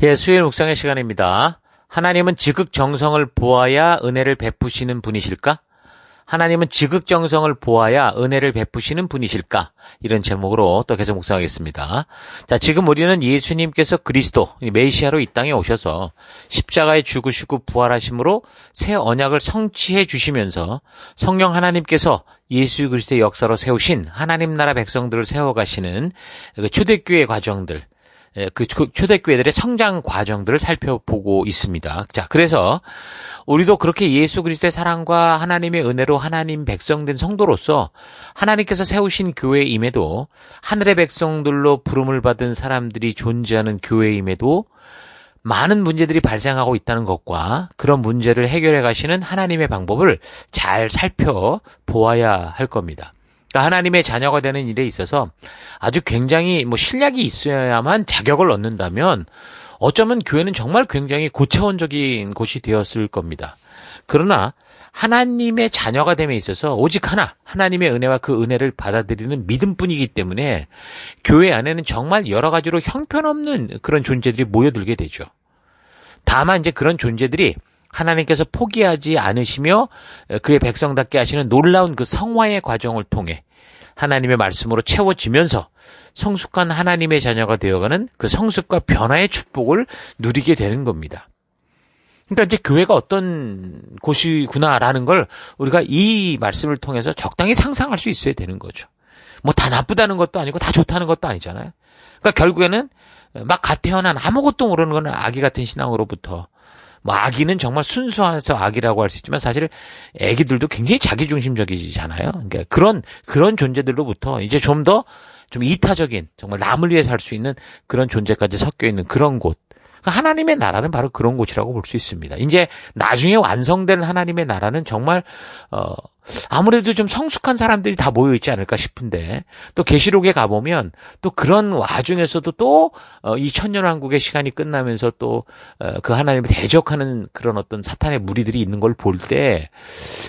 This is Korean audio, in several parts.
예, 수요일 묵상의 시간입니다. 하나님은 지극정성을 보아야 은혜를 베푸시는 분이실까? 하나님은 지극정성을 보아야 은혜를 베푸시는 분이실까? 이런 제목으로 또 계속 묵상하겠습니다. 자, 지금 우리는 예수님께서 그리스도, 메시아로 이 땅에 오셔서 십자가에 죽으시고 부활하심으로 새 언약을 성취해 주시면서 성령 하나님께서 예수 그리스도의 역사로 세우신 하나님 나라 백성들을 세워가시는 그 초대교회 과정들, 그 초대교회들의 성장 과정들을 살펴보고 있습니다. 자, 그래서 우리도 그렇게 예수 그리스도의 사랑과 하나님의 은혜로 하나님 백성된 성도로서 하나님께서 세우신 교회임에도 하늘의 백성들로 부름을 받은 사람들이 존재하는 교회임에도 많은 문제들이 발생하고 있다는 것과 그런 문제를 해결해 가시는 하나님의 방법을 잘 살펴보아야 할 겁니다. 하나님의 자녀가 되는 일에 있어서 아주 굉장히 신략이 있어야만 자격을 얻는다면 어쩌면 교회는 정말 굉장히 고차원적인 곳이 되었을 겁니다. 그러나 하나님의 자녀가 됨에 있어서 오직 하나님의 은혜와 그 은혜를 받아들이는 믿음뿐이기 때문에 교회 안에는 정말 여러 가지로 형편없는 그런 존재들이 모여들게 되죠. 다만 이제 그런 존재들이 하나님께서 포기하지 않으시며 그의 백성답게 하시는 놀라운 그 성화의 과정을 통해 하나님의 말씀으로 채워지면서 성숙한 하나님의 자녀가 되어가는 그 성숙과 변화의 축복을 누리게 되는 겁니다. 그러니까 이제 교회가 어떤 곳이구나라는 걸 우리가 이 말씀을 통해서 적당히 상상할 수 있어야 되는 거죠. 다 나쁘다는 것도 아니고 다 좋다는 것도 아니잖아요. 그러니까 결국에는 막 갓 태어난 아무것도 모르는 건 아기 같은 신앙으로부터 아기는 정말 순수해서 아기라고 할 수 있지만 사실 아기들도 굉장히 자기중심적이잖아요. 그러니까 그런 존재들로부터 이제 좀 이타적인 정말 남을 위해 살 수 있는 그런 존재까지 섞여 있는 그런 곳. 하나님의 나라는 바로 그런 곳이라고 볼 수 있습니다. 이제 나중에 완성된 하나님의 나라는 정말 아무래도 좀 성숙한 사람들이 다 모여 있지 않을까 싶은데 또 계시록에 가보면 또 그런 와중에서도 또 이 천년왕국의 시간이 끝나면서 또 그 하나님을 대적하는 그런 어떤 사탄의 무리들이 있는 걸 볼 때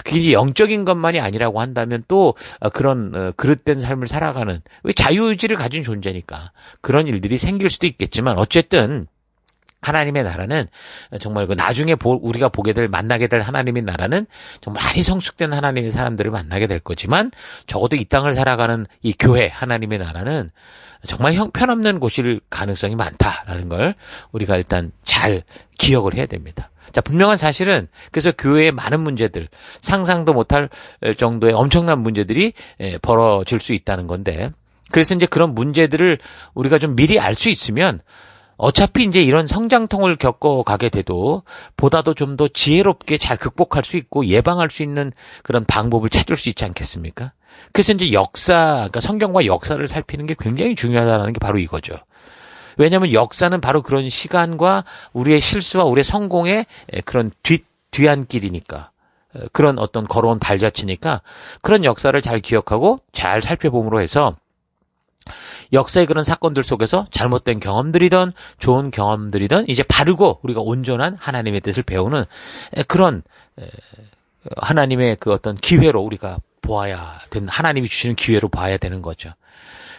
그게 영적인 것만이 아니라고 한다면 또 그런 그릇된 삶을 살아가는 자유의지를 가진 존재니까 그런 일들이 생길 수도 있겠지만 어쨌든 하나님의 나라는 정말 그 나중에 우리가 만나게 될 하나님의 나라는 정말 많이 성숙된 하나님의 사람들을 만나게 될 거지만 적어도 이 땅을 살아가는 이 교회 하나님의 나라는 정말 형편없는 곳일 가능성이 많다라는 걸 우리가 일단 잘 기억을 해야 됩니다. 자, 분명한 사실은 그래서 교회의 많은 문제들, 상상도 못할 정도의 엄청난 문제들이 벌어질 수 있다는 건데 그래서 이제 그런 문제들을 우리가 좀 미리 알 수 있으면 어차피 이제 이런 성장통을 겪어가게 돼도 보다도 좀 더 지혜롭게 잘 극복할 수 있고 예방할 수 있는 그런 방법을 찾을 수 있지 않겠습니까? 그래서 이제 그러니까 성경과 역사를 살피는 게 굉장히 중요하다는 게 바로 이거죠. 왜냐하면 역사는 바로 그런 시간과 우리의 실수와 우리의 성공의 그런 뒤안길이니까. 그런 어떤 걸어온 발자취니까 그런 역사를 잘 기억하고 잘 살펴봄으로 해서 역사의 그런 사건들 속에서 잘못된 경험들이든 좋은 경험들이든 이제 바르고 우리가 온전한 하나님의 뜻을 배우는 그런 하나님의 그 어떤 기회로 우리가 하나님이 주시는 기회로 봐야 되는 거죠.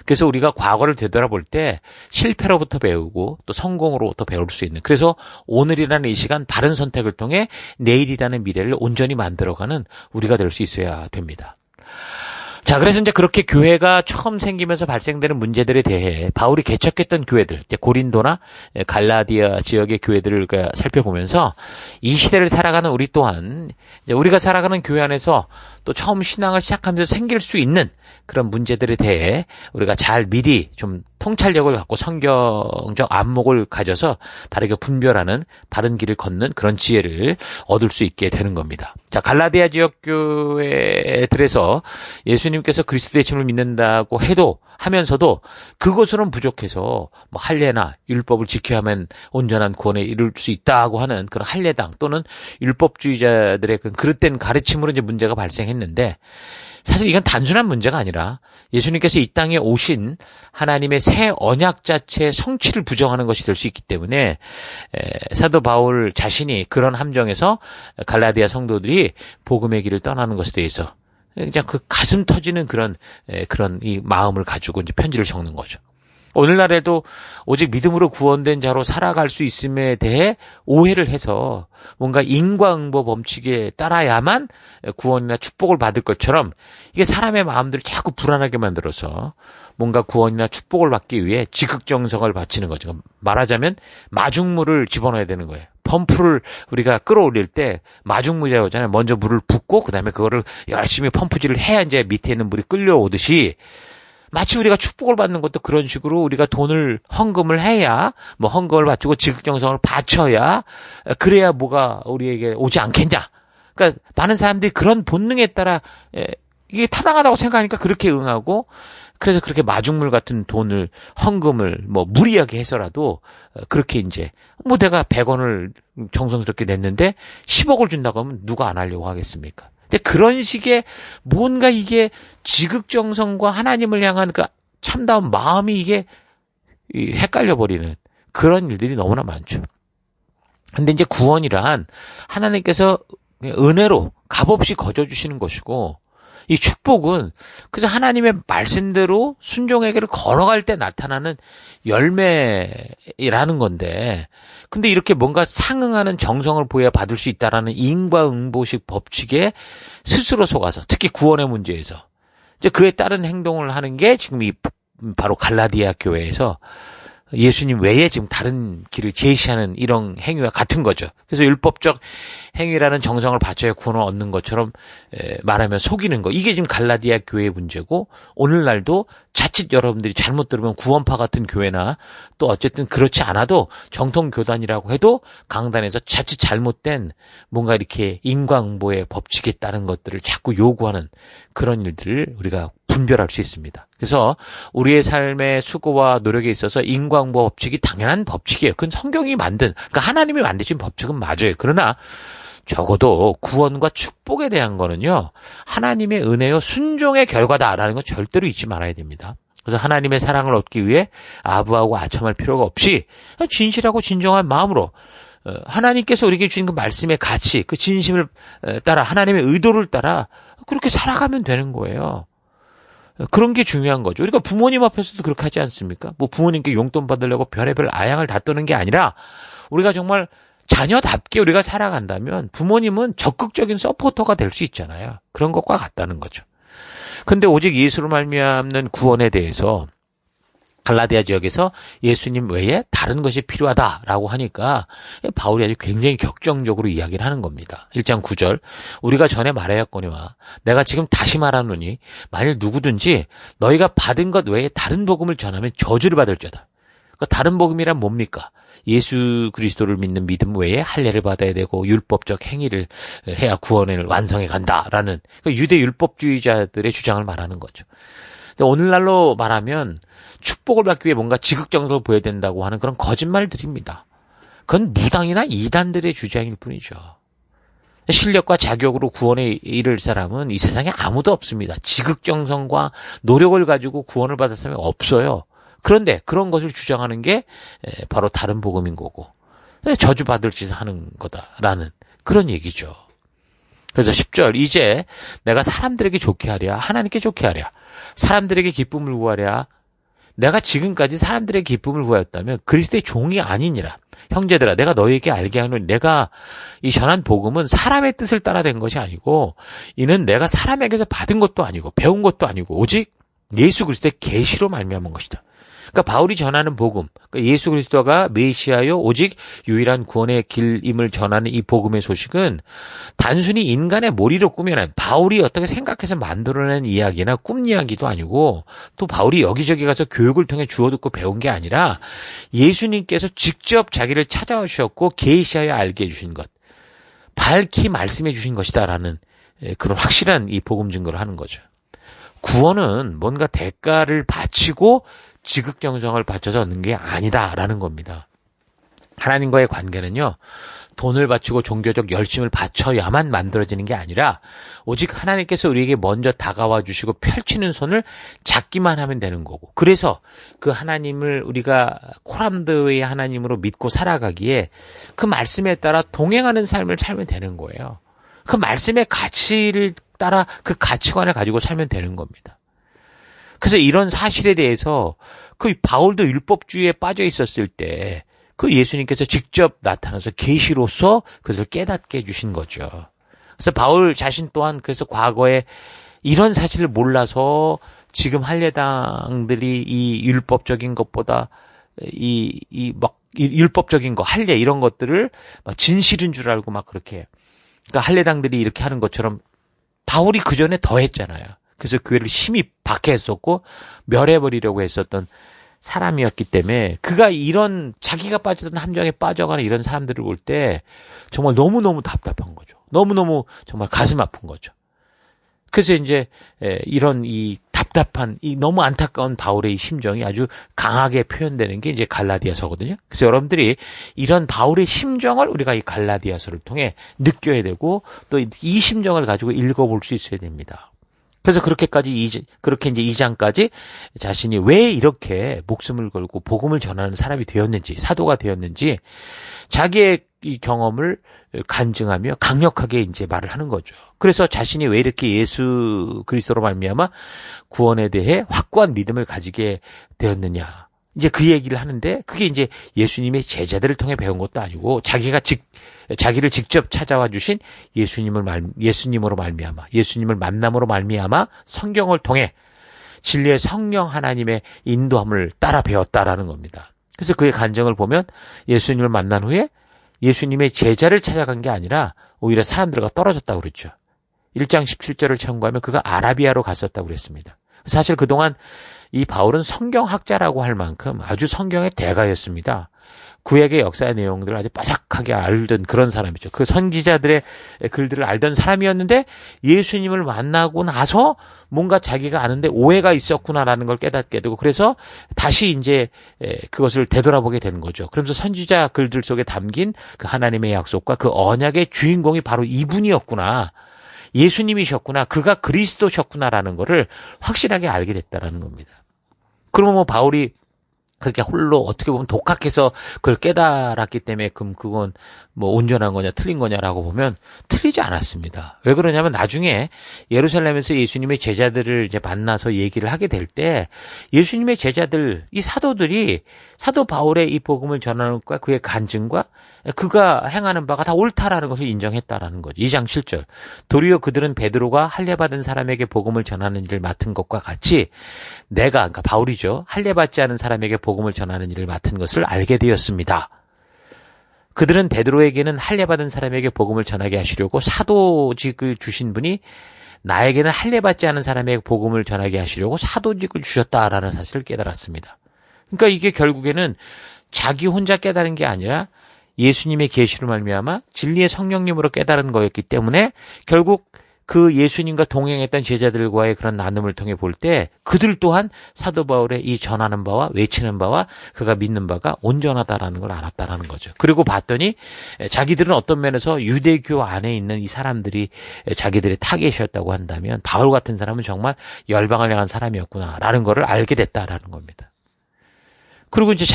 그래서 우리가 과거를 되돌아볼 때 실패로부터 배우고 또 성공으로부터 배울 수 있는 그래서 오늘이라는 이 시간 바른 선택을 통해 내일이라는 미래를 온전히 만들어가는 우리가 될 수 있어야 됩니다. 자, 그래서 이제 그렇게 교회가 처음 생기면서 발생되는 문제들에 대해 바울이 개척했던 교회들, 이제 고린도나 갈라디아 지역의 교회들을 살펴보면서 이 시대를 살아가는 우리 또한 이제 우리가 살아가는 교회 안에서 또 처음 신앙을 시작하면서 생길 수 있는 그런 문제들에 대해 우리가 잘 미리 좀 통찰력을 갖고 성경적 안목을 가져서 바르게 분별하는 바른 길을 걷는 그런 지혜를 얻을 수 있게 되는 겁니다. 자, 갈라디아 지역 교회들에서 예수님께서 그리스도의 짐을 믿는다고 하면서도 그것으로는 부족해서 할례나 율법을 지켜야 하면 온전한 구원에 이룰 수 있다고 하는 그런 할례당 또는 율법주의자들의 그 그릇된 가르침으로 이제 문제가 발생했는데 사실 이건 단순한 문제가 아니라 예수님께서 이 땅에 오신 하나님의 새 언약 자체의 성취를 부정하는 것이 될 수 있기 때문에 사도 바울 자신이 그런 함정에서 갈라디아 성도들이 복음의 길을 떠나는 것에 대해서 그냥 그 가슴 터지는 그런 이 마음을 가지고 이제 편지를 적는 거죠. 오늘날에도 오직 믿음으로 구원된 자로 살아갈 수 있음에 대해 오해를 해서 뭔가 인과응보 법칙에 따라야만 구원이나 축복을 받을 것처럼 이게 사람의 마음들을 자꾸 불안하게 만들어서 뭔가 구원이나 축복을 받기 위해 지극정성을 바치는 거죠. 말하자면 마중물을 집어넣어야 되는 거예요. 펌프를 우리가 끌어올릴 때 마중물이라고 하잖아요. 먼저 물을 붓고 그다음에 그거를 열심히 펌프질을 해야 이제 밑에 있는 물이 끌려오듯이 마치 우리가 축복을 받는 것도 그런 식으로 우리가 돈을 헌금을 해야 뭐 헌금을 바치고 지극정성을 바쳐야 그래야 뭐가 우리에게 오지 않겠냐. 그러니까 많은 사람들이 그런 본능에 따라 이게 타당하다고 생각하니까 그렇게 응하고 그래서 그렇게 마중물 같은 돈을 헌금을 뭐 무리하게 해서라도 그렇게 이제 뭐 내가 100원을 정성스럽게 냈는데 10억을 준다고 하면 누가 안 하려고 하겠습니까? 근데 그런 식의 뭔가 이게 지극정성과 하나님을 향한 그 참다운 마음이 이게 헷갈려 버리는 그런 일들이 너무나 많죠. 근데 이제 구원이란 하나님께서 은혜로 값없이 거저 주시는 것이고 이 축복은 그래서 하나님의 말씀대로 순종에게를 걸어갈 때 나타나는 열매라는 건데 근데 이렇게 뭔가 상응하는 정성을 보여야 받을 수 있다라는 인과응보식 법칙에 스스로 속아서 특히 구원의 문제에서 이제 그에 따른 행동을 하는 게 지금 이 바로 갈라디아 교회에서 예수님 외에 지금 다른 길을 제시하는 이런 행위와 같은 거죠. 그래서 율법적 행위라는 정성을 바쳐야 구원을 얻는 것처럼 말하면 속이는 거. 이게 지금 갈라디아 교회의 문제고 오늘날도 자칫 여러분들이 잘못 들으면 구원파 같은 교회나 또 어쨌든 그렇지 않아도 정통 교단이라고 해도 강단에서 자칫 잘못된 뭔가 이렇게 인과응보의 법칙에 따른 것들을 자꾸 요구하는 그런 일들을 우리가 분별할 수 있습니다. 그래서 우리의 삶의 수고와 노력에 있어서 인과응보 법칙이 당연한 법칙이에요. 그건 성경이 만든, 그러니까 하나님이 만드신 법칙은 맞아요. 그러나 적어도 구원과 축복에 대한 거는요, 하나님의 은혜요 순종의 결과다라는 건 절대로 잊지 말아야 됩니다. 그래서 하나님의 사랑을 얻기 위해 아부하고 아첨할 필요가 없이 진실하고 진정한 마음으로 하나님께서 우리에게 주신 그 말씀의 가치, 그 진심을 따라 하나님의 의도를 따라 그렇게 살아가면 되는 거예요. 그런 게 중요한 거죠. 그러니까 부모님 앞에서도 그렇게 하지 않습니까? 뭐 부모님께 용돈 받으려고 별의별 아양을 다 떠는 게 아니라 우리가 정말 자녀답게 우리가 살아간다면 부모님은 적극적인 서포터가 될 수 있잖아요. 그런 것과 같다는 거죠. 근데 오직 예수로 말미암는 구원에 대해서 갈라디아 지역에서 예수님 외에 다른 것이 필요하다라고 하니까 바울이 아주 굉장히 격정적으로 이야기를 하는 겁니다. 1장 9절 우리가 전에 말하였거니와 내가 지금 다시 말하노니 만일 누구든지 너희가 받은 것 외에 다른 복음을 전하면 저주를 받을 자다. 그러니까 다른 복음이란 뭡니까? 예수 그리스도를 믿는 믿음 외에 할례를 받아야 되고 율법적 행위를 해야 구원을 완성해 간다라는 그러니까 유대 율법주의자들의 주장을 말하는 거죠. 오늘날로 말하면 축복을 받기 위해 뭔가 지극정성을 보여야 된다고 하는 그런 거짓말들입니다. 그건 무당이나 이단들의 주장일 뿐이죠. 실력과 자격으로 구원에 이를 사람은 이 세상에 아무도 없습니다. 지극정성과 노력을 가지고 구원을 받을 사람이 없어요. 그런데 그런 것을 주장하는 게 바로 다른 복음인 거고 저주받을 짓을 하는 거다라는 그런 얘기죠. 그래서 10절 이제 내가 사람들에게 좋게 하랴 하나님께 좋게 하랴 사람들에게 기쁨을 구하랴 내가 지금까지 사람들의 기쁨을 구하였다면 그리스도의 종이 아니니라. 형제들아 내가 너희에게 알게 하노니 내가 이 전한 복음은 사람의 뜻을 따라 된 것이 아니고 이는 내가 사람에게서 받은 것도 아니고 배운 것도 아니고 오직 예수 그리스도의 계시로 말미암은 것이다. 그러니까 바울이 전하는 복음, 그러니까 예수 그리스도가 메시아요 오직 유일한 구원의 길임을 전하는 이 복음의 소식은 단순히 인간의 머리로 꾸며낸 바울이 어떻게 생각해서 만들어낸 이야기나 꿈 이야기도 아니고 또 바울이 여기저기 가서 교육을 통해 주워 듣고 배운 게 아니라 예수님께서 직접 자기를 찾아오셨고 계시하여 알게 해주신 것, 밝히 말씀해 주신 것이다라는 그런 확실한 이 복음 증거를 하는 거죠. 구원은 뭔가 대가를 바치고 지극정성을 바쳐서 얻는 게 아니다라는 겁니다. 하나님과의 관계는요. 돈을 바치고 종교적 열심을 바쳐야만 만들어지는 게 아니라 오직 하나님께서 우리에게 먼저 다가와 주시고 펼치는 손을 잡기만 하면 되는 거고 그래서 그 하나님을 우리가 코람드의 하나님으로 믿고 살아가기에 그 말씀에 따라 동행하는 삶을 살면 되는 거예요. 그 말씀의 가치를 따라 그 가치관을 가지고 살면 되는 겁니다. 그래서 이런 사실에 대해서 그 바울도 율법주의에 빠져 있었을 때 그 예수님께서 직접 나타나서 계시로서 그것을 깨닫게 해주신 거죠. 그래서 바울 자신 또한 그래서 과거에 이런 사실을 몰라서 지금 할례당들이 이 율법적인 것보다 율법적인 거, 할례 이런 것들을 막 진실인 줄 알고 막 그렇게, 그러니까 할례당들이 이렇게 하는 것처럼 바울이 그 전에 더 했잖아요. 그래서 교회를 심히 박해했었고 멸해버리려고 했었던 사람이었기 때문에 그가 이런 자기가 빠졌던 함정에 빠져가는 이런 사람들을 볼 때 정말 너무너무 답답한 거죠. 너무너무 정말 가슴 아픈 거죠. 그래서 이제 이런 이 답답한 이 너무 안타까운 바울의 이 심정이 아주 강하게 표현되는 게 이제 갈라디아서거든요. 그래서 여러분들이 이런 바울의 심정을 우리가 이 갈라디아서를 통해 느껴야 되고 또 이 심정을 가지고 읽어볼 수 있어야 됩니다. 그래서 그렇게 이제 2장까지 자신이 왜 이렇게 목숨을 걸고 복음을 전하는 사람이 되었는지, 사도가 되었는지 자기의 이 경험을 간증하며 강력하게 이제 말을 하는 거죠. 그래서 자신이 왜 이렇게 예수 그리스도로 말미암아 구원에 대해 확고한 믿음을 가지게 되었느냐. 이제 그 얘기를 하는데 그게 이제 예수님의 제자들을 통해 배운 것도 아니고 자기를 직접 찾아와 주신 예수님으로 말미암아, 예수님을 만남으로 말미암아 성경을 통해 진리의 성령 하나님의 인도함을 따라 배웠다라는 겁니다. 그래서 그의 간증을 보면 예수님을 만난 후에 예수님의 제자를 찾아간 게 아니라 오히려 사람들과 떨어졌다고 그랬죠. 1장 17절을 참고하면 그가 아라비아로 갔었다고 그랬습니다. 사실 그동안 이 바울은 성경학자라고 할 만큼 아주 성경의 대가였습니다. 구약의 역사의 내용들을 아주 빠삭하게 알던 그런 사람이죠. 그 선지자들의 글들을 알던 사람이었는데 예수님을 만나고 나서 뭔가 자기가 아는데 오해가 있었구나라는 걸 깨닫게 되고 그래서 다시 이제 그것을 되돌아보게 되는 거죠. 그러면서 선지자 글들 속에 담긴 그 하나님의 약속과 그 언약의 주인공이 바로 이분이었구나. 예수님이셨구나. 그가 그리스도셨구나라는 거를 확실하게 알게 됐다라는 겁니다. 그러면 뭐 바울이 그렇게 홀로 어떻게 보면 독학해서 그걸 깨달았기 때문에 그건 뭐 온전한 거냐 틀린 거냐라고 보면 틀리지 않았습니다. 왜 그러냐면 나중에 예루살렘에서 예수님의 제자들을 이제 만나서 얘기를 하게 될 때 예수님의 제자들, 이 사도들이 사도 바울의 이 복음을 전하는 것과 그의 간증과 그가 행하는 바가 다 옳다라는 것을 인정했다라는 거죠. 2장 7절. 도리어 그들은 베드로가 할례받은 사람에게 복음을 전하는 일을 맡은 것과 같이 그러니까 바울이죠. 할례받지 않은 사람에게 복음을 전하는 일을 맡은 것을 알게 되었습니다. 그들은 베드로에게는 할례받은 사람에게 복음을 전하게 하시려고 사도직을 주신 분이 나에게는 할례받지 않은 사람에게 복음을 전하게 하시려고 사도직을 주셨다라는 사실을 깨달았습니다. 그러니까 이게 결국에는 자기 혼자 깨달은 게 아니라 예수님의 계시로 말미암아 진리의 성령님으로 깨달은 거였기 때문에 결국 그 예수님과 동행했던 제자들과의 그런 나눔을 통해 볼 때 그들 또한 사도 바울의 이 전하는 바와 외치는 바와 그가 믿는 바가 온전하다라는 걸 알았다라는 거죠. 그리고 봤더니 자기들은 어떤 면에서 유대교 안에 있는 이 사람들이 자기들의 타겟이었다고 한다면 바울 같은 사람은 정말 열방을 향한 사람이었구나라는 거를 알게 됐다라는 겁니다. 그리고 이제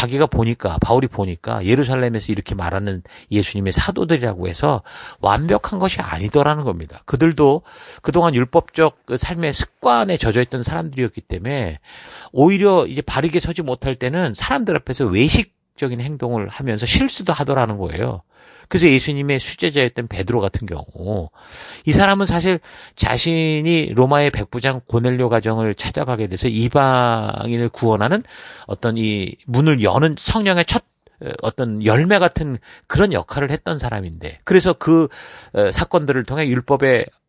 바울이 보니까 예루살렘에서 이렇게 말하는 예수님의 사도들이라고 해서 완벽한 것이 아니더라는 겁니다. 그들도 그동안 율법적 삶의 습관에 젖어있던 사람들이었기 때문에 오히려 이제 바르게 서지 못할 때는 사람들 앞에서 외식적인 행동을 하면서 실수도 하더라는 거예요. 그래서 예수님의 수제자였던 베드로 같은 경우 이 사람은 사실 자신이 로마의 백부장 고넬료 가정을 찾아가게 돼서 이방인을 구원하는 어떤 이 문을 여는 성령의 첫 어떤 열매 같은 그런 역할을 했던 사람인데 그래서 그 사건들을 통해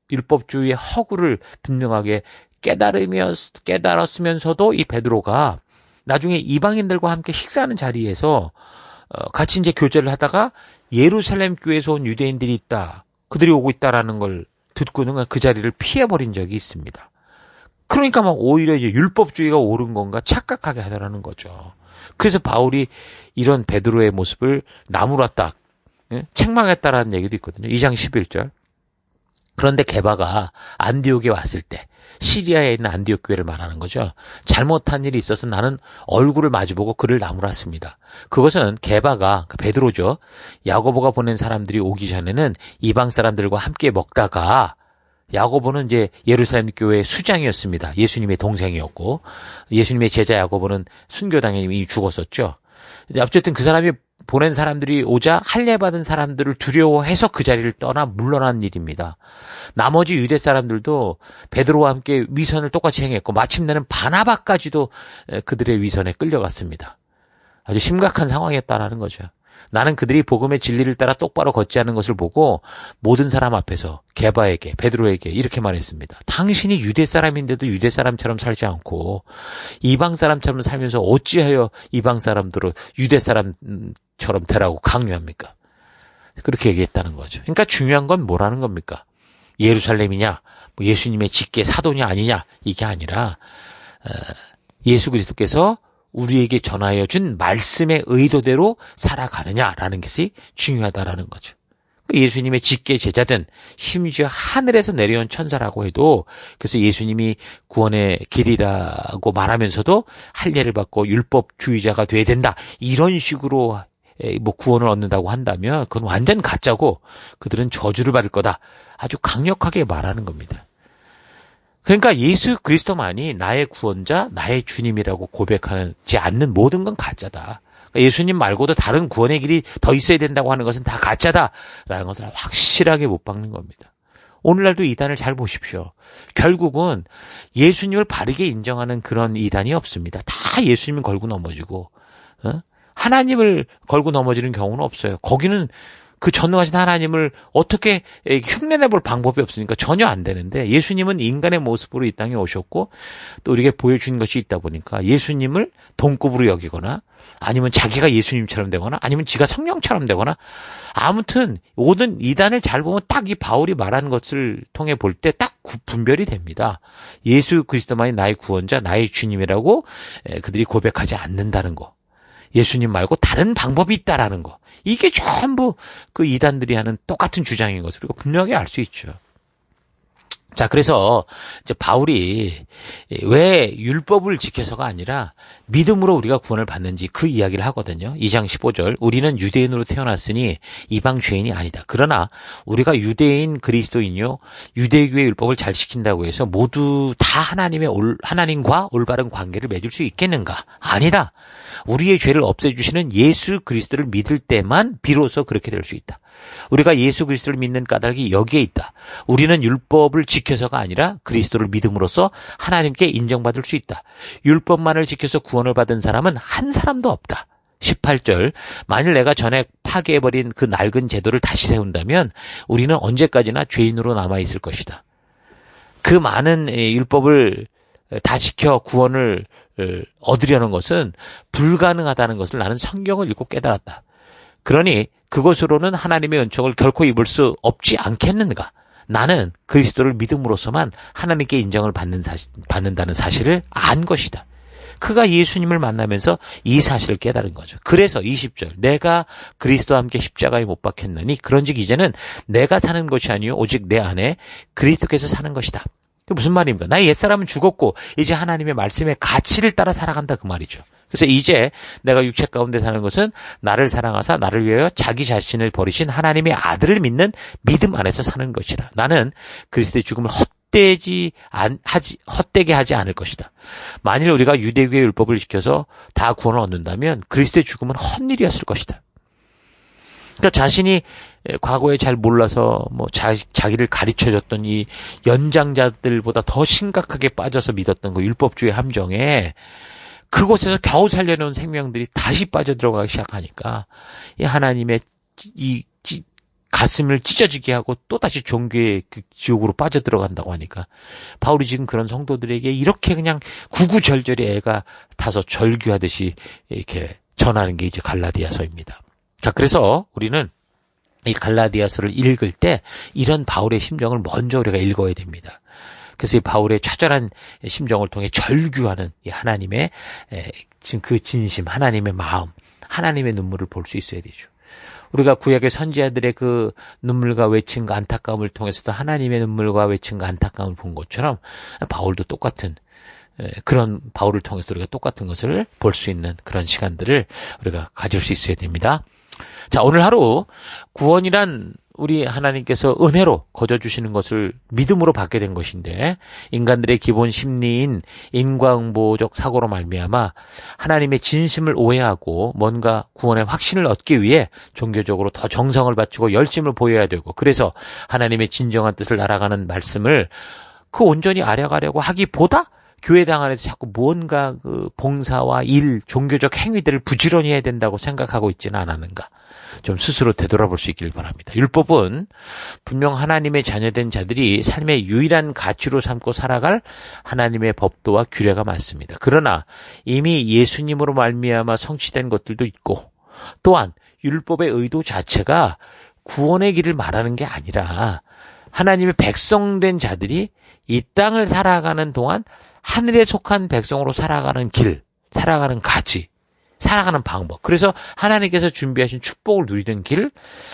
율법주의의 허구를 분명하게 깨달았으면서도 이 베드로가 나중에 이방인들과 함께 식사하는 자리에서 같이 이제 교제를 하다가 예루살렘 교회에서 온 유대인들이 있다. 그들이 오고 있다라는 걸 듣고는 그 자리를 피해버린 적이 있습니다. 그러니까 막 오히려 이제 율법주의가 옳은 건가 착각하게 하더라는 거죠. 그래서 바울이 이런 베드로의 모습을 나무랐다, 책망했다라는 얘기도 있거든요. 2장 11절. 그런데 게바가 안디옥에 왔을 때 시리아에 있는 안디옥 교회를 말하는 거죠. 잘못한 일이 있어서 나는 얼굴을 마주보고 그를 나무랐습니다. 그것은 게바가 베드로죠. 야고보가 보낸 사람들이 오기 전에는 이방 사람들과 함께 먹다가 야고보는 이제 예루살렘 교회 수장이었습니다. 예수님의 동생이었고 예수님의 제자 야고보는 순교당에 이미 죽었었죠. 어쨌든 그 사람이 보낸 사람들이 오자 할례 받은 사람들을 두려워해서 그 자리를 떠나 물러난 일입니다. 나머지 유대 사람들도 베드로와 함께 위선을 똑같이 행했고 마침내는 바나바까지도 그들의 위선에 끌려갔습니다. 아주 심각한 상황이었다라는 거죠. 나는 그들이 복음의 진리를 따라 똑바로 걷지 않는 것을 보고 모든 사람 앞에서 게바에게, 베드로에게 이렇게 말했습니다. 당신이 유대 사람인데도 유대 사람처럼 살지 않고 이방 사람처럼 살면서 어찌하여 이방 사람들을 유대 사람처럼 되라고 강요합니까? 그렇게 얘기했다는 거죠. 그러니까 중요한 건 뭐라는 겁니까? 예루살렘이냐, 뭐 예수님의 직계 사도냐 아니냐 이게 아니라 예수 그리스도께서 우리에게 전하여 준 말씀의 의도대로 살아가느냐라는 것이 중요하다라는 거죠. 예수님의 직계 제자든 심지어 하늘에서 내려온 천사라고 해도 그래서 예수님이 구원의 길이라고 말하면서도 할례를 받고 율법주의자가 돼야 된다. 이런 식으로 뭐 구원을 얻는다고 한다면 그건 완전 가짜고 그들은 저주를 받을 거다. 아주 강력하게 말하는 겁니다. 그러니까 예수 그리스도만이 나의 구원자, 나의 주님이라고 고백하지 않는 모든 건 가짜다. 그러니까 예수님 말고도 다른 구원의 길이 더 있어야 된다고 하는 것은 다 가짜다라는 것을 확실하게 못 박는 겁니다. 오늘날도 이단을 잘 보십시오. 결국은 예수님을 바르게 인정하는 그런 이단이 없습니다. 다 예수님을 걸고 넘어지고 하나님을 걸고 넘어지는 경우는 없어요. 거기는 그 전능하신 하나님을 어떻게 흉내내볼 방법이 없으니까 전혀 안 되는데 예수님은 인간의 모습으로 이 땅에 오셨고 또 우리에게 보여준 것이 있다 보니까 예수님을 동급으로 여기거나 아니면 자기가 예수님처럼 되거나 아니면 지가 성령처럼 되거나 아무튼 모든 이단을 잘 보면 딱 이 바울이 말하는 것을 통해 볼 때 딱 분별이 됩니다. 예수 그리스도만이 나의 구원자, 나의 주님이라고 그들이 고백하지 않는다는 거. 예수님 말고 다른 방법이 있다라는 거. 이게 전부 그 이단들이 하는 똑같은 주장인 것을 우리가 분명하게 알 수 있죠. 자, 그래서 이제 바울이 왜 율법을 지켜서가 아니라 믿음으로 우리가 구원을 받는지 그 이야기를 하거든요. 2장 15절. 우리는 유대인으로 태어났으니 이방 죄인이 아니다. 그러나 우리가 유대인 그리스도인요 유대교의 율법을 잘 지킨다고 해서 모두 다 하나님과 올바른 관계를 맺을 수 있겠는가? 아니다. 우리의 죄를 없애주시는 예수 그리스도를 믿을 때만 비로소 그렇게 될 수 있다. 우리가 예수 그리스도를 믿는 까닭이 여기에 있다. 우리는 율법을 지켜서가 아니라 그리스도를 믿음으로써 하나님께 인정받을 수 있다. 율법만을 지켜서 구원을 받은 사람은 한 사람도 없다. 18절. 만일 내가 전에 파괴해버린 그 낡은 제도를 다시 세운다면 우리는 언제까지나 죄인으로 남아있을 것이다. 그 많은 율법을 다 지켜 구원을 얻으려는 것은 불가능하다는 것을 나는 성경을 읽고 깨달았다. 그러니 그것으로는 하나님의 은총을 결코 입을 수 없지 않겠는가? 나는 그리스도를 믿음으로서만 하나님께 인정을 받는다는 사실을 안 것이다. 그가 예수님을 만나면서 이 사실을 깨달은 거죠. 그래서 20절 내가 그리스도와 함께 십자가에 못 박혔느니 그런즉 이제는 내가 사는 것이 아니요 오직 내 안에 그리스도께서 사는 것이다. 그게 무슨 말입니까? 나의 옛사람은 죽었고 이제 하나님의 말씀의 가치를 따라 살아간다 그 말이죠. 그래서 이제 내가 육체 가운데 사는 것은 나를 사랑하사 나를 위하여 자기 자신을 버리신 하나님의 아들을 믿는 믿음 안에서 사는 것이라. 나는 그리스도의 죽음을 헛되게 하지 않을 것이다. 만일 우리가 유대교의 율법을 지켜서 다 구원을 얻는다면 그리스도의 죽음은 헛일이었을 것이다. 그러니까 자신이 과거에 잘 몰라서 뭐 자기를 가르쳐줬던 이 연장자들보다 더 심각하게 빠져서 믿었던 그 율법주의 함정에 그곳에서 겨우 살려놓은 생명들이 다시 빠져들어가기 시작하니까 이 하나님의 이 가슴을 찢어지게 하고 또다시 종교의 그 지옥으로 빠져들어간다고 하니까 바울이 지금 그런 성도들에게 이렇게 그냥 구구절절히 애가 타서 절규하듯이 이렇게 전하는 게 이제 갈라디아서입니다. 자, 그래서 우리는 이 갈라디아서를 읽을 때 이런 바울의 심정을 먼저 우리가 읽어야 됩니다. 그래서 이 바울의 처절한 심정을 통해 절규하는 이 하나님의 지금 그 진심, 하나님의 마음, 하나님의 눈물을 볼 수 있어야 되죠. 우리가 구약의 선지자들의 그 눈물과 외침과 안타까움을 통해서도 하나님의 눈물과 외침과 안타까움을 본 것처럼 바울도 똑같은 그런 바울을 통해서 우리가 똑같은 것을 볼 수 있는 그런 시간들을 우리가 가질 수 있어야 됩니다. 자, 오늘 하루 구원이란 우리 하나님께서 은혜로 거저주시는 것을 믿음으로 받게 된 것인데 인간들의 기본 심리인 인과응보적 사고로 말미암아 하나님의 진심을 오해하고 뭔가 구원의 확신을 얻기 위해 종교적으로 더 정성을 바치고 열심을 보여야 되고 그래서 하나님의 진정한 뜻을 알아가는 말씀을 그 온전히 알아가려고 하기보다 교회당 안에서 자꾸 뭔가 그 봉사와 일, 종교적 행위들을 부지런히 해야 된다고 생각하고 있지는 않았는가. 좀 스스로 되돌아볼 수 있길 바랍니다. 율법은 분명 하나님의 자녀된 자들이 삶의 유일한 가치로 삼고 살아갈 하나님의 법도와 규례가 맞습니다. 그러나 이미 예수님으로 말미암아 성취된 것들도 있고 또한 율법의 의도 자체가 구원의 길을 말하는 게 아니라 하나님의 백성된 자들이 이 땅을 살아가는 동안 하늘에 속한 백성으로 살아가는 길, 살아가는 가치, 살아가는 방법. 그래서 하나님께서 준비하신 축복을 누리는 길,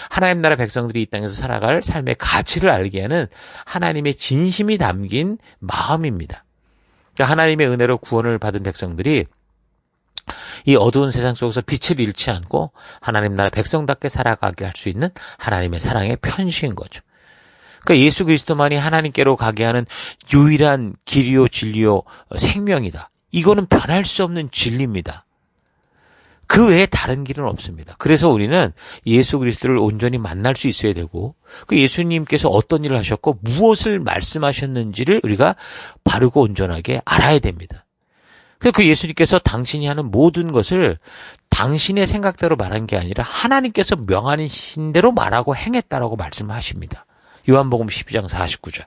하나님 나라 백성들이 이 땅에서 살아갈 삶의 가치를 알게 하는 하나님의 진심이 담긴 마음입니다. 그러니까 하나님의 은혜로 구원을 받은 백성들이 이 어두운 세상 속에서 빛을 잃지 않고 하나님 나라 백성답게 살아가게 할 수 있는 하나님의 사랑의 편지인 거죠. 그러니까 예수 그리스도만이 하나님께로 가게 하는 유일한 길이요 진리요 생명이다. 이거는 변할 수 없는 진리입니다. 그 외에 다른 길은 없습니다. 그래서 우리는 예수 그리스도를 온전히 만날 수 있어야 되고 그 예수님께서 어떤 일을 하셨고 무엇을 말씀하셨는지를 우리가 바르고 온전하게 알아야 됩니다. 그 예수님께서 당신이 하는 모든 것을 당신의 생각대로 말한 게 아니라 하나님께서 명하신 대로 말하고 행했다라고 말씀하십니다. 요한복음 12장 49절.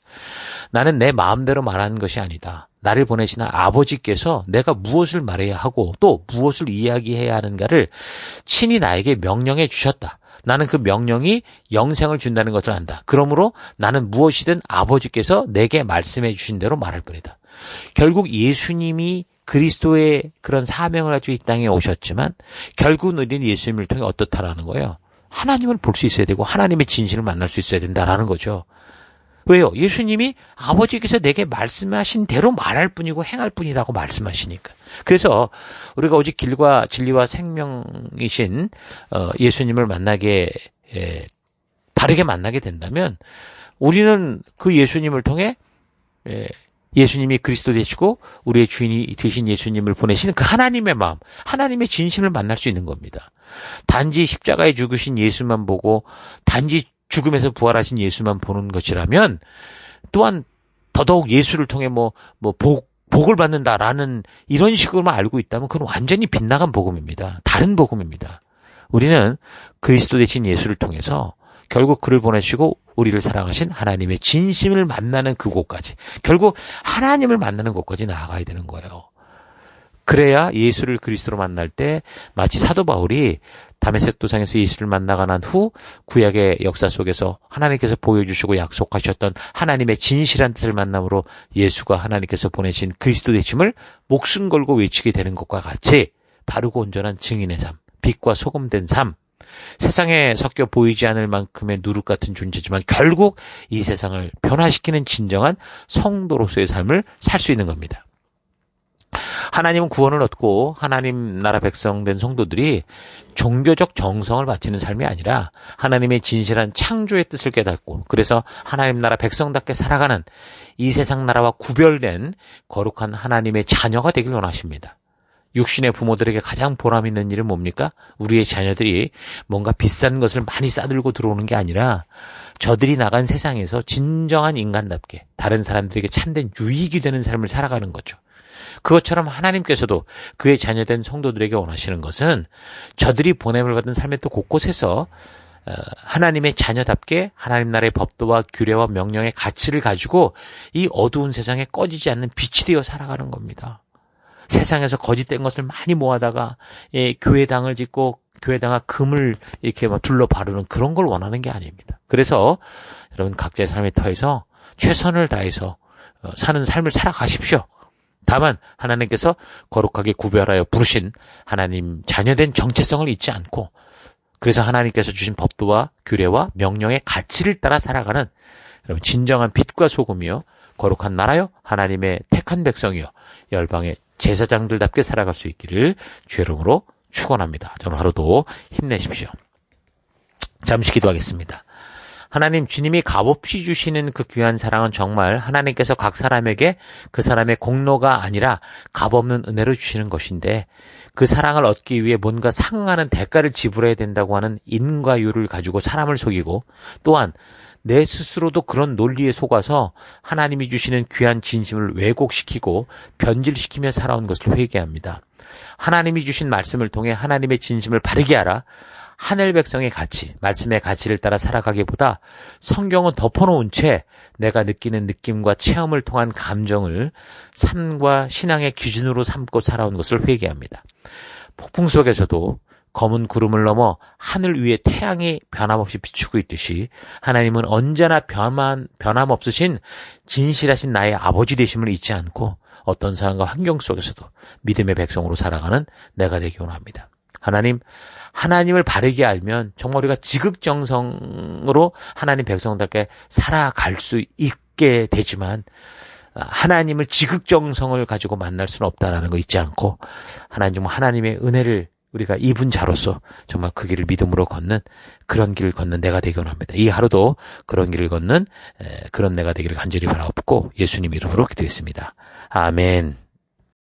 나는 내 마음대로 말하는 것이 아니다. 나를 보내신 아버지께서 내가 무엇을 말해야 하고 또 무엇을 이야기해야 하는가를 친히 나에게 명령해 주셨다. 나는 그 명령이 영생을 준다는 것을 안다. 그러므로 나는 무엇이든 아버지께서 내게 말씀해 주신 대로 말할 뿐이다. 결국 예수님이 그리스도의 그런 사명을 가지고 이 땅에 오셨지만 결국은 우리는 예수님을 통해 어떻다라는 거예요. 하나님을 볼 수 있어야 되고 하나님의 진실을 만날 수 있어야 된다라는 거죠. 왜요? 예수님이 아버지께서 내게 말씀하신 대로 말할 뿐이고 행할 뿐이라고 말씀하시니까. 그래서 우리가 오직 길과 진리와 생명이신 예수님을 만나게 바르게 만나게 된다면 우리는 그 예수님을 통해 예수님이 그리스도 되시고 우리의 주인이 되신 예수님을 보내시는 그 하나님의 마음, 하나님의 진심을 만날 수 있는 겁니다. 단지 십자가에 죽으신 예수만 보고 단지 죽음에서 부활하신 예수만 보는 것이라면 또한 더더욱 예수를 통해 복을 받는다라는 이런 식으로만 알고 있다면 그건 완전히 빗나간 복음입니다. 다른 복음입니다. 우리는 그리스도 되신 예수를 통해서 결국 그를 보내시고 우리를 사랑하신 하나님의 진심을 만나는 그곳까지 결국 하나님을 만나는 곳까지 나아가야 되는 거예요. 그래야 예수를 그리스도로 만날 때 마치 사도 바울이 다메섹 도상에서 예수를 만나고 난 후 구약의 역사 속에서 하나님께서 보여주시고 약속하셨던 하나님의 진실한 뜻을 만남으로 예수가 하나님께서 보내신 그리스도 되심을 목숨 걸고 외치게 되는 것과 같이 바르고 온전한 증인의 삶, 빛과 소금 된 삶, 세상에 섞여 보이지 않을 만큼의 누룩 같은 존재지만 결국 이 세상을 변화시키는 진정한 성도로서의 삶을 살 수 있는 겁니다. 하나님은 구원을 얻고 하나님 나라 백성 된 성도들이 종교적 정성을 바치는 삶이 아니라 하나님의 진실한 창조의 뜻을 깨닫고 그래서 하나님 나라 백성답게 살아가는 이 세상 나라와 구별된 거룩한 하나님의 자녀가 되길 원하십니다. 육신의 부모들에게 가장 보람 있는 일은 뭡니까? 우리의 자녀들이 뭔가 비싼 것을 많이 싸들고 들어오는 게 아니라 저들이 나간 세상에서 진정한 인간답게 다른 사람들에게 참된 유익이 되는 삶을 살아가는 거죠. 그것처럼 하나님께서도 그의 자녀된 성도들에게 원하시는 것은 저들이 보냄을 받은 삶의 또 곳곳에서 하나님의 자녀답게 하나님 나라의 법도와 규례와 명령의 가치를 가지고 이 어두운 세상에 꺼지지 않는 빛이 되어 살아가는 겁니다. 세상에서 거짓된 것을 많이 모아다가 교회당을 짓고 교회당과 금을 이렇게 둘러 바르는 그런 걸 원하는 게 아닙니다. 그래서 여러분 각자의 삶의 터에서 최선을 다해서 사는 삶을 살아가십시오. 다만 하나님께서 거룩하게 구별하여 부르신 하나님 자녀된 정체성을 잊지 않고 그래서 하나님께서 주신 법도와 규례와 명령의 가치를 따라 살아가는 여러분 진정한 빛과 소금이요 거룩한 나라요 하나님의 택한 백성이요 열방의 제사장들답게 살아갈 수 있기를 주의 이름으로 축원합니다. 저는 하루도 힘내십시오. 잠시 기도하겠습니다. 하나님 주님이 값없이 주시는 그 귀한 사랑은 정말 하나님께서 각 사람에게 그 사람의 공로가 아니라 값없는 은혜로 주시는 것인데 그 사랑을 얻기 위해 뭔가 상응하는 대가를 지불해야 된다고 하는 인과유를 가지고 사람을 속이고 또한 내 스스로도 그런 논리에 속아서 하나님이 주시는 귀한 진심을 왜곡시키고 변질시키며 살아온 것을 회개합니다. 하나님이 주신 말씀을 통해 하나님의 진심을 바르게 알아 하늘 백성의 가치, 말씀의 가치를 따라 살아가기보다 성경은 덮어놓은 채 내가 느끼는 느낌과 체험을 통한 감정을 삶과 신앙의 기준으로 삼고 살아온 것을 회개합니다. 폭풍 속에서도 검은 구름을 넘어 하늘 위에 태양이 변함없이 비추고 있듯이 하나님은 언제나 변함없으신 진실하신 나의 아버지 되심을 잊지 않고 어떤 상황과 환경 속에서도 믿음의 백성으로 살아가는 내가 되기 원합니다. 하나님을 바르게 알면 정말 우리가 지극정성으로 하나님 백성답게 살아갈 수 있게 되지만 하나님을 지극정성을 가지고 만날 수는 없다라는 거 잊지 않고 하나님의 은혜를 우리가 입은 자로서 정말 그 길을 믿음으로 걷는 그런 길을 걷는 내가 되기 원합니다. 이 하루도 그런 길을 걷는 그런 내가 되기를 간절히 바라옵고 예수님 이름으로 기도했습니다. 아멘.